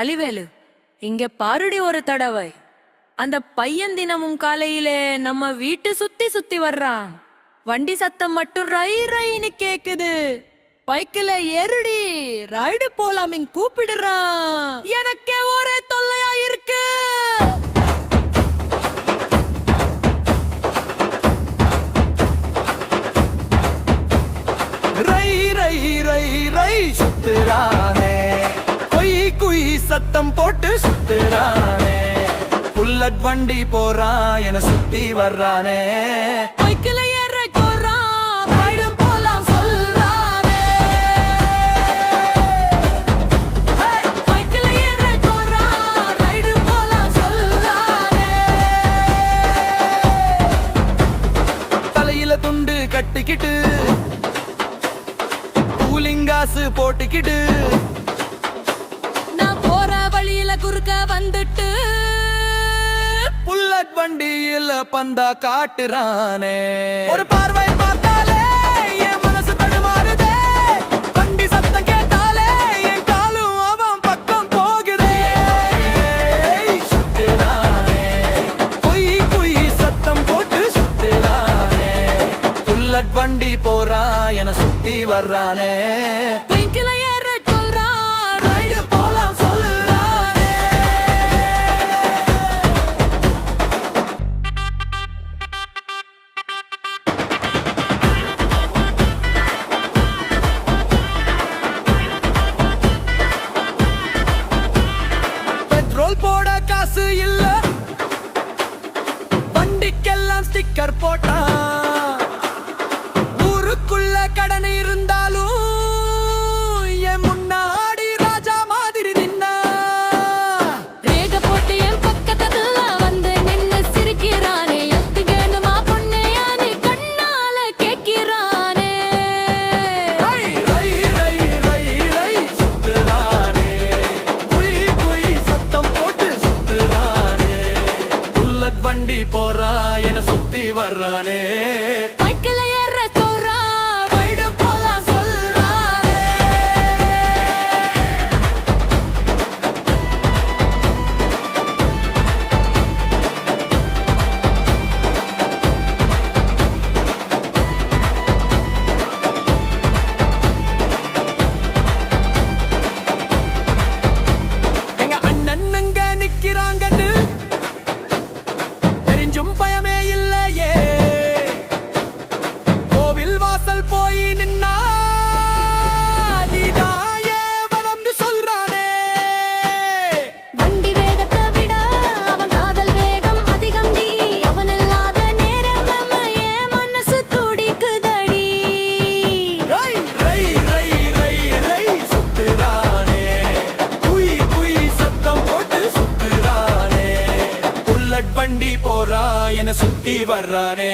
அலிவேலு, இங்க பாருடி ஒரு தடவை. அந்த பையன் தினமும் காலையிலே நம்ம வீட்டு சுத்தி சுத்தி வர்றான். வண்டி சத்தம் மட்டும் ரை ரைன்னு கேக்குது. பைக்கில ஏறுடி, ரைடு போலாம் கூப்பிடுறான். எனக்கே ஒரே தொல்லையா இருக்கு. ரை ரை ரை ரை சுத்துறானே, கொய் குய் சத்தம் போட்டு சுத்துறானே. புல்லட் வண்டி போறான் என சுத்தி வர்றானே. பைக்கில ஏற போறான், ரைடு போலாம் சொல்றானே. பைக்கில ஏற போறான், ரைடு போலாம் சொல்றானே. தலையில துண்டு கட்டிக்கிட்டு, கூலிங்காசு போட்டுக்கிட்டு, நான் போற வழியில குறுக்க வந்துட்டு புல்லட் வண்டியில பந்தா காட்டுறானே. ஒரு பார்வை பார்த்தாலே என் மனசு தடுமாறுதே. வண்டி சத்தம் கேட்டாலே என் காலும் அவன் பக்கம் போகுதே. சுத்துறானே, குய் குய் சத்தம் போட்டு சுத்துறானே. புல்லட் வண்டி போறான் என சுத்தி வர்றானே. பைக்கில ஏற சொல்றான், ரைடு போலாம் சொல்லுறானே. பெட்ரோல் போட காசு இல்ல, வண்டிக்கெல்லாம் ஸ்டிக்கர் போட்டான். ஊருக்குள்ள கடன் இருந்தாலும் என் முன்னாடி ராஜா மாதிரி நின்னா. ரேக போட்டு என் பக்கத்துல வந்து நின்னு சிரிக்கிறானே. எத்துக்கணுமா பொண்ணையானே கண்ணால கேட்கிறானே. ரை ரை ரை ரை ரை சுத்துறானே, குய் குய் சத்தம் போட்டு சுத்துறானே. புல்லட் வண்டி போறா என சுத்தி வர்றானே. பைக்கில ஏற சொல்றான், ரைடு போலாம் சொல்றானே. எங்க அண்ணனுங்க நிக்கிறாங்கன்னு தெரிஞ்சும் பயமே இல்லையே. கோவில் வாசல் போய் நின்னா நீதான் ஏன் வரம்னு சொல்றானே. வண்டி வேகத்தை விட அவன் காதல் வேகம் அதிகம் டி. அவன் இல்லாத நேரம் நம்ம என் மனசு துடிக்குதடி. ரை ரை ரை ரை ரை சுத்துறானே, குய் குய் சத்தம் போட்டு சுத்துறானே. புல்லட் வண்டி போறா என சுத்தி வர்றானே.